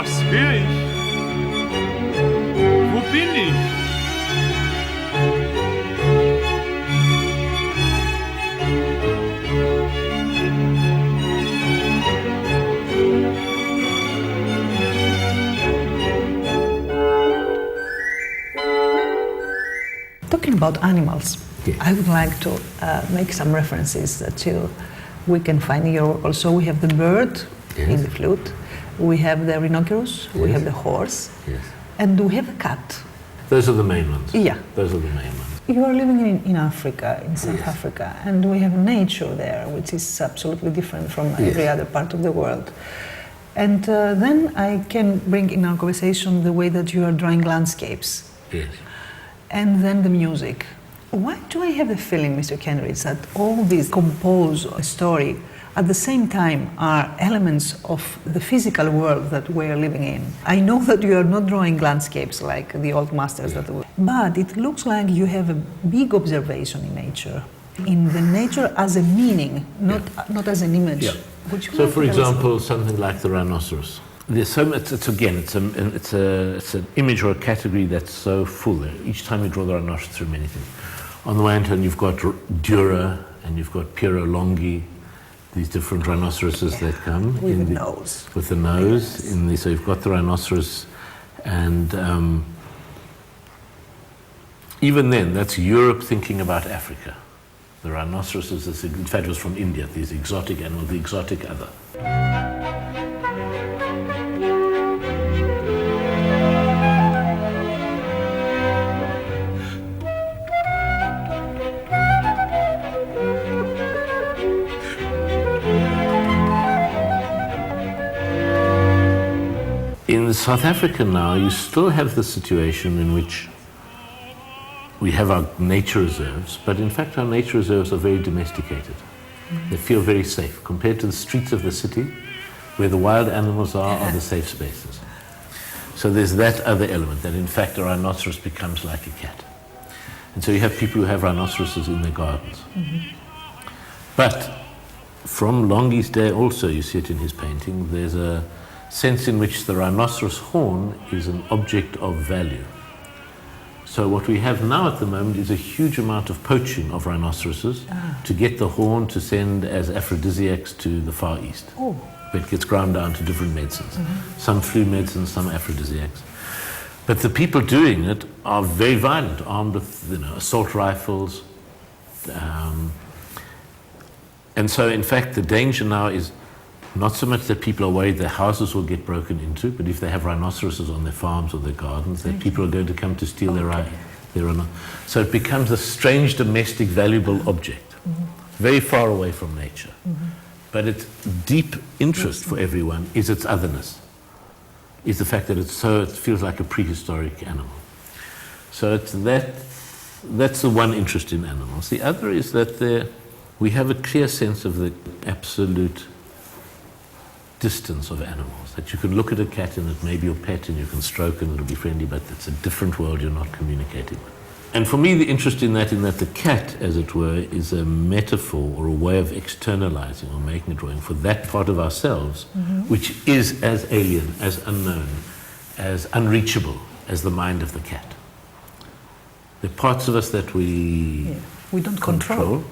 Was will ich? Wo bin ich? Talking about animals, Yes. I would like to make some references that we can find in your work. Also, we have the bird in Yes. the flute, we have the rhinoceros, we Yes. have the horse, Yes. and we have a cat. Those are the main ones. Yeah. Those are the main ones. You are living in Africa, in South Yes. Africa, and we have nature there, which is absolutely different from every other part of the world. And then I can bring in our conversation the way that you are drawing landscapes, Yes. and then the music. Why do I have the feeling, Mr. Kentridge, that all these compose a story at the same time are elements of the physical world that we are living in? I know that you are not drawing landscapes like the old masters, but it looks like you have a big observation in nature. In the nature as a meaning, not as an image. Yeah. Would you So, like for to tell us- example, something like the rhinoceros. There's so much. It's an image or a category that's so full. Each time you draw the rhinoceros, through many things. On the one hand, you've got Dura and you've got Piero Longhi, these different rhinoceroses that come With the nose. With the nose. Yes. So you've got the rhinoceros, and even then, that's Europe thinking about Africa. The rhinoceros is, in fact, it was from India, these exotic animals, the exotic other. In South Africa now, you still have the situation in which we have our nature reserves, but in fact our nature reserves are very domesticated. They feel very safe compared to the streets of the city, where the wild animals are the safe spaces. So there's that other element, that in fact a rhinoceros becomes like a cat. And so you have people who have rhinoceroses in their gardens. But from Longhi's day also, you see it in his painting, there's a sense in which the rhinoceros horn is an object of value. So what we have now at the moment is a huge amount of poaching of rhinoceroses to get the horn to send as aphrodisiacs to the Far East. Oh. It gets ground down to different medicines. Some flu medicines, some aphrodisiacs. But the people doing it are very violent, armed with assault rifles. And so in fact the danger now is not so much that people are worried their houses will get broken into, but if they have rhinoceroses on their farms or their gardens, that people are going to come to steal their rhino. So it becomes a strange domestic valuable object, very far away from nature. But its deep interest for everyone is its otherness, is the fact that it feels like a prehistoric animal. So that's the one interest in animals. The other is that we have a clear sense of the absolute distance of animals, that you can look at a cat and it may be your pet and you can stroke and it'll be friendly, but it's a different world you're not communicating with. And for me, the interest in that the cat, as it were, is a metaphor or a way of externalizing or making a drawing for that part of ourselves, which is as alien, as unknown, as unreachable as the mind of the cat. The parts of us that we don't control.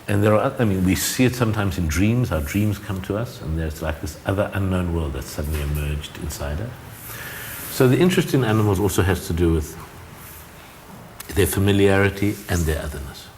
And we see it sometimes in dreams. Our dreams come to us, and there's like this other unknown world that's suddenly emerged inside us. So the interest in animals also has to do with their familiarity and their otherness.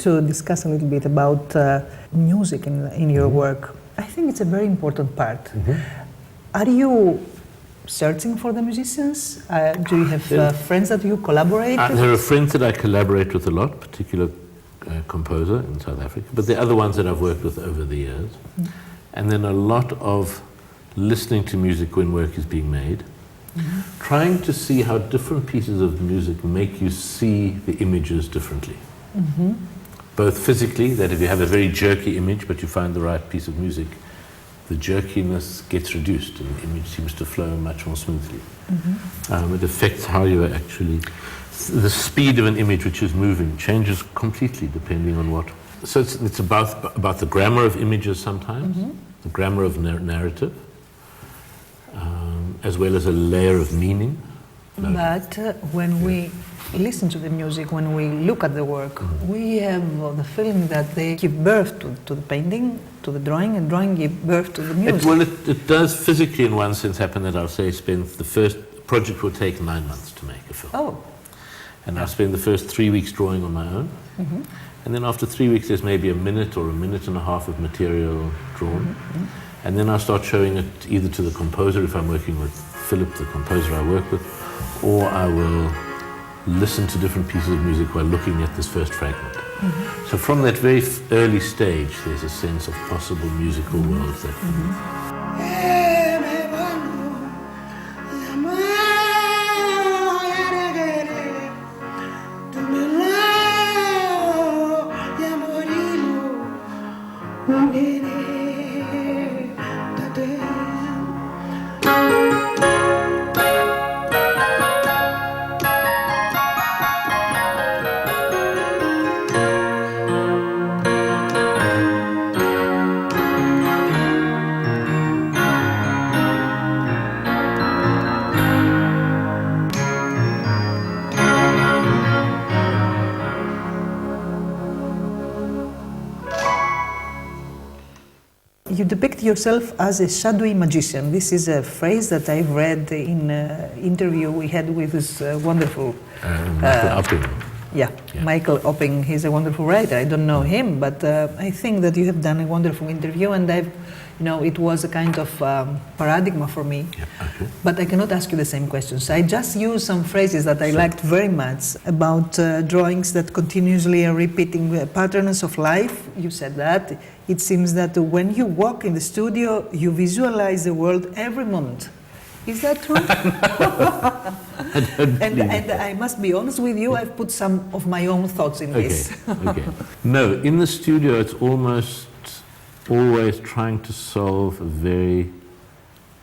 to discuss a little bit about music in your work. I think it's a very important part. Are you searching for the musicians? Do you have friends that you collaborate with? There are friends that I collaborate with a lot, particular composer in South Africa, but there are other ones that I've worked with over the years. And then a lot of listening to music when work is being made, trying to see how different pieces of music make you see the images differently. Both physically, that if you have a very jerky image but you find the right piece of music, the jerkiness gets reduced and the image seems to flow much more smoothly. It affects how you are actually, the speed of an image which is moving changes completely depending on what. So it's about the grammar of images sometimes, the grammar of narrative, as well as a layer of meaning. But when we listen to the music, when we look at the work, we have the feeling that they give birth to the painting, to the drawing, and drawing give birth to the music. It does physically in one sense happen that I'll say the first project will take 9 months to make a film. Oh. And I'll spend the first 3 weeks drawing on my own. And then after 3 weeks there's maybe a minute or a minute and a half of material drawn. And then I'll start showing it either to the composer if I'm working with Philip, the composer I work with, or I will listen to different pieces of music while looking at this first fragment. So from that very early stage, there's a sense of possible musical worlds that You depict yourself as a shadowy magician. This is a phrase that I've read in an interview we had with this wonderful... Michael Upping. Yeah, Michael Upping. He's a wonderful writer. I don't know him, but I think that you have done a wonderful interview, and it was a kind of paradigm for me. But I cannot ask you the same questions. I just used some phrases that I liked very much about drawings that continuously are repeating patterns of life. You said that. It seems that when you walk in the studio, you visualize the world every moment. Is that true? and I must be honest with you, I've put some of my own thoughts in this. No, in the studio it's almost always trying to solve a very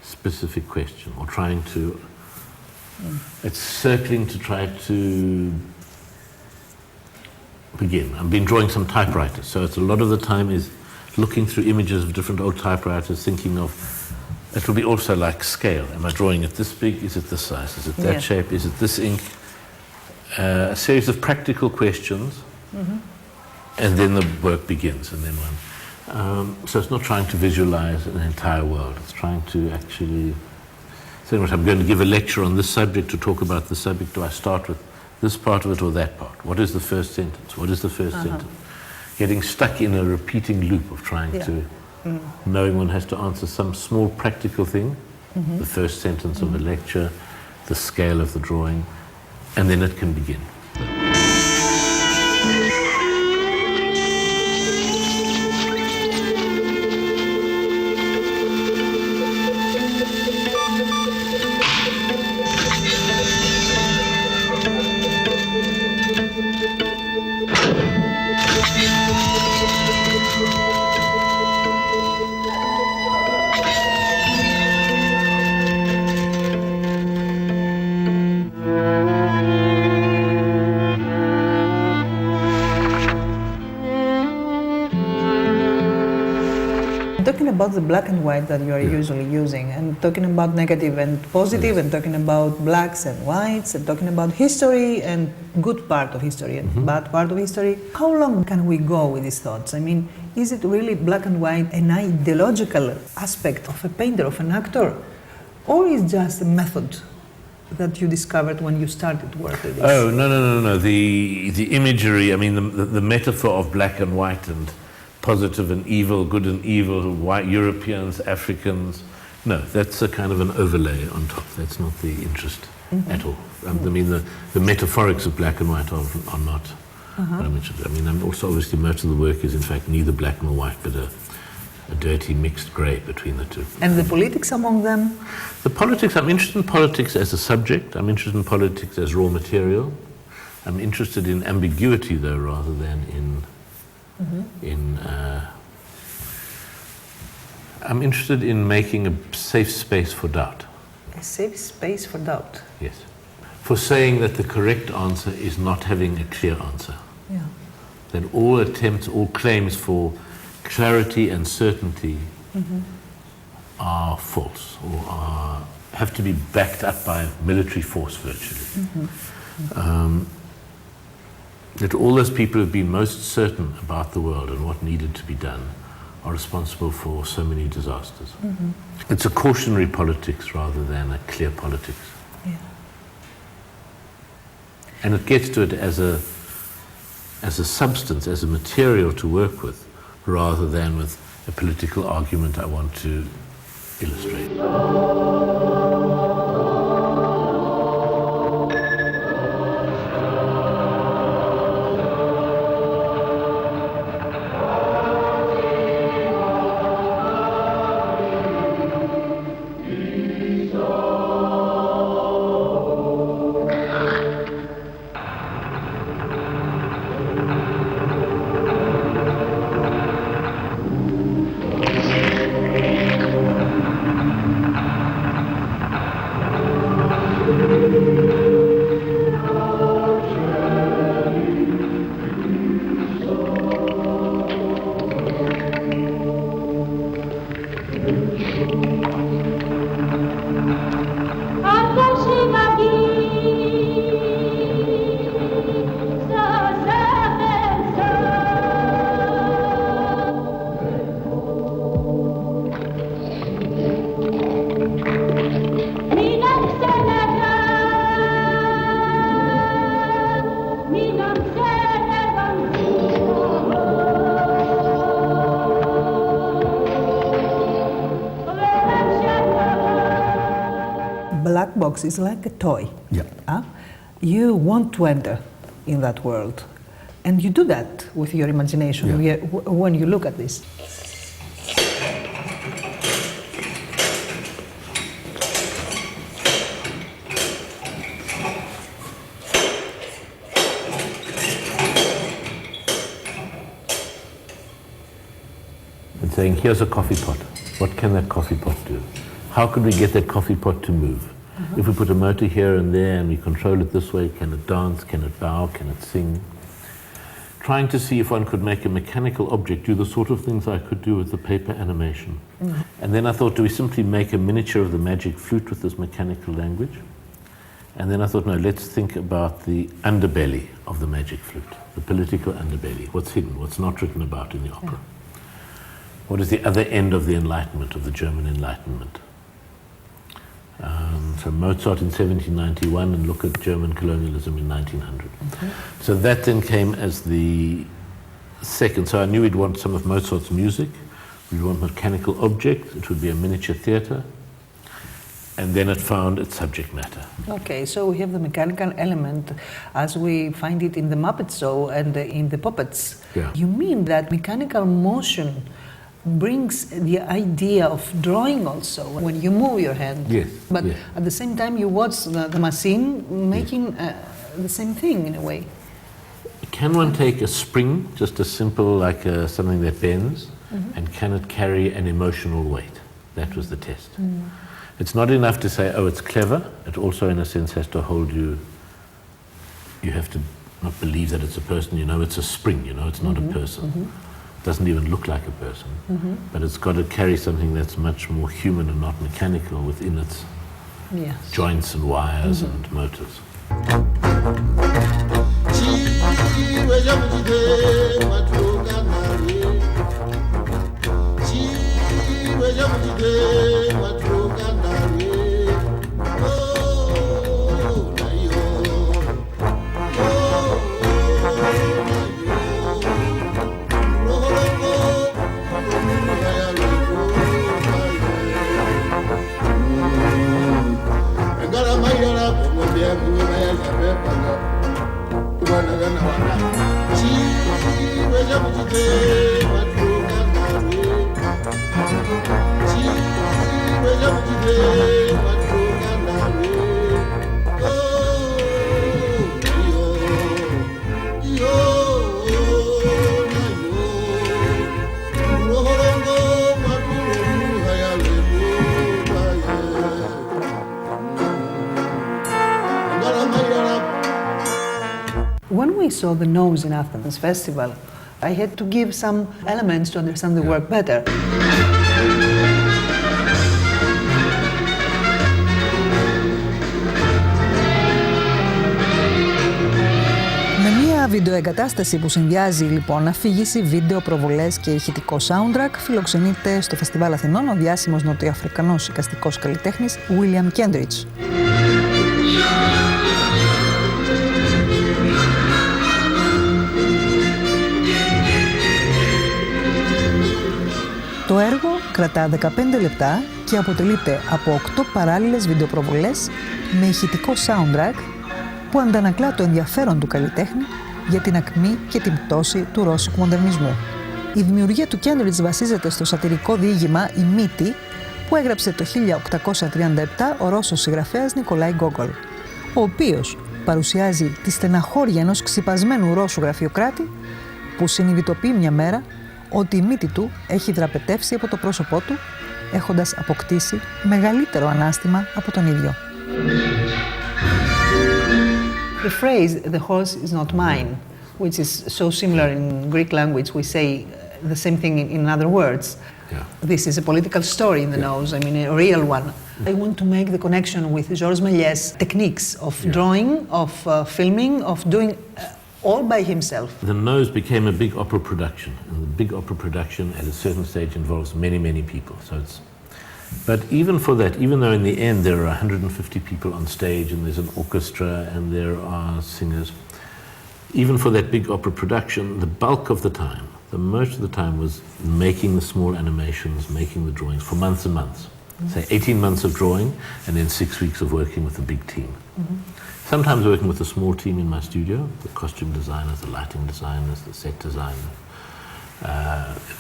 specific question, or trying to, it's circling to try to begin. I've been drawing some typewriters, so it's a lot of the time is looking through images of different old typewriters, thinking of, it will be also like scale. Am I drawing it this big? Is it this size? Is it that shape? Is it this ink? A series of practical questions, and then the work begins, and then so it's not trying to visualize an entire world. It's trying to actually say, I'm going to give a lecture on this subject to talk about this subject. Do I start with this part of it or that part? What is the first sentence? What is the first sentence? Getting stuck in a repeating loop of trying to, knowing one has to answer some small practical thing, the first sentence of a lecture, the scale of the drawing, and then it can begin. Talking about the black and white that you are usually using, and talking about negative and positive, and talking about blacks and whites, and talking about history and good part of history and bad part of history, how long can we go with these thoughts? I mean, is it really black and white an ideological aspect of a painter, of an actor, or is just a method that you discovered when you started work with this? Oh, no. The imagery, I mean, the metaphor of black and white and positive and evil, good and evil, white Europeans, Africans. No, that's a kind of an overlay on top. That's not the interest at all. I mean, the metaphorics of black and white are not what I'm interested in. I mean, I'm also obviously most of the work is in fact neither black nor white, but a dirty mixed grey between the two. And the politics among them? The politics, I'm interested in politics as a subject. I'm interested in politics as raw material. I'm interested in ambiguity, though, rather than I'm interested in making a safe space for doubt. A safe space for doubt? Yes. For saying that the correct answer is not having a clear answer. Yeah. That all attempts, all claims for clarity and certainty are false or have to be backed up by military force virtually. That all those people who have been most certain about the world and what needed to be done are responsible for so many disasters. It's a cautionary politics rather than a clear politics. Yeah. And it gets to it as a substance, as a material to work with, rather than with a political argument I want to illustrate. Black box is like a toy. Yeah. You want to enter in that world, and you do that with your imagination when you look at this. And saying, here's a coffee pot. What can that coffee pot do? How could we get that coffee pot to move? If we put a motor here and there and we control it this way, can it dance, can it bow, can it sing? Trying to see if one could make a mechanical object do the sort of things I could do with the paper animation. And then I thought, do we simply make a miniature of the magic flute with this mechanical language? And then I thought, no, let's think about the underbelly of the magic flute, the political underbelly, what's hidden, what's not written about in the opera. What is the other end of the Enlightenment, of the German Enlightenment? So Mozart in 1791 and look at German colonialism in 1900. So that then came as the second. So I knew we'd want some of Mozart's music, we'd want mechanical objects, it would be a miniature theatre, and then it found its subject matter. Okay, so we have the mechanical element as we find it in the Muppet Show and in the puppets. Yeah. You mean that mechanical motion brings the idea of drawing also when you move your hand. Yes. But yes. at the same time you watch the machine making the same thing in a way. Can one take a spring, just a simple, like something that bends, and can it carry an emotional weight? That was the test. It's not enough to say, oh, it's clever. It also, in a sense, has to hold you. You have to not believe that it's a person. You know, it's a spring. You know, it's not a person. Doesn't even look like a person, but it's got to carry something that's much more human and not mechanical within its joints and wires and motors. When we saw the Nose in Athens festival, I had to give some elements to understand the work better. Με μια βιντεοεγκατάσταση που συνδυάζει λοιπόν αφήγηση, βίντεο, προβολές και ηχητικό soundtrack, φιλοξενείται στο Φεστιβάλ Αθηνών ο διάσημος νοτιοαφρικανός εικαστικός καλλιτέχνης William Kentridge. Το έργο κρατά 15 λεπτά και αποτελείται από 8 παράλληλες βιντεοπροβολές με ηχητικό soundtrack που αντανακλά το ενδιαφέρον του καλλιτέχνη για την ακμή και την πτώση του ρώσικου μοντερνισμού. Η δημιουργία του Kentridge βασίζεται στο σατιρικό διήγημα «Η Μύτη» που έγραψε το 1837 ο Ρώσος συγγραφέας Νικολάη Γκόγκολ, ο οποίος παρουσιάζει τη στεναχώρια ενός ξυπασμένου Ρώσου γραφειοκράτη που συνειδητοποιεί μια μέρα ότι η μύτη του έχει δραπετεύσει από το πρόσωπό του, έχοντας αποκτήσει μεγαλύτερο ανάστημα από τον ίδιο. The phrase "the horse is not mine", which is so similar in Greek language, we say the same thing in other words. Yeah. This is a political story in the Nose, I mean a real one. I want to make the connection with Georges Méliès' techniques of drawing, of filming, of doing all by himself. The Nose became a big opera production, and the big opera production at a certain stage involves many, many people. But even for that, even though in the end there are 150 people on stage and there's an orchestra and there are singers, even for that big opera production, the bulk of the time, the most of the time was making the small animations, making the drawings for months and months. Say 18 months of drawing and then 6 weeks of working with a big team. Sometimes working with a small team in my studio, the costume designers, the lighting designers, the set designer,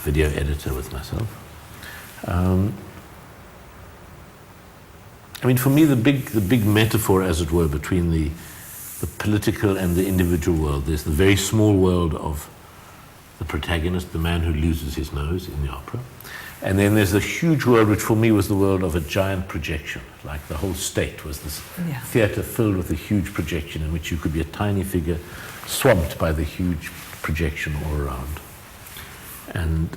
video editor with myself. I mean, for me, the big metaphor, as it were, between the political and the individual world, there's the very small world of the protagonist, the man who loses his nose in the opera. And then there's the huge world, which for me was the world of a giant projection. Like the whole state was this theatre filled with a huge projection in which you could be a tiny figure swamped by the huge projection all around. And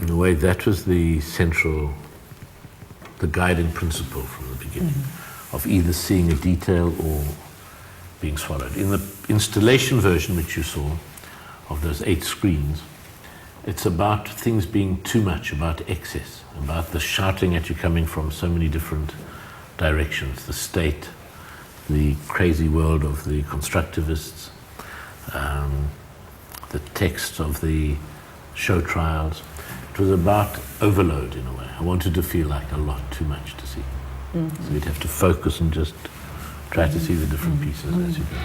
in a way, that was the guiding principle from the beginning, of either seeing a detail or being swallowed. In the installation version, which you saw, of those 8 screens, it's about things being too much, about excess, about the shouting at you coming from so many different directions, the state, the crazy world of the constructivists, the text of the show trials. It was about overload in a way. I wanted to feel like a lot too much to see. So you'd have to focus and just try to see the different pieces as you go.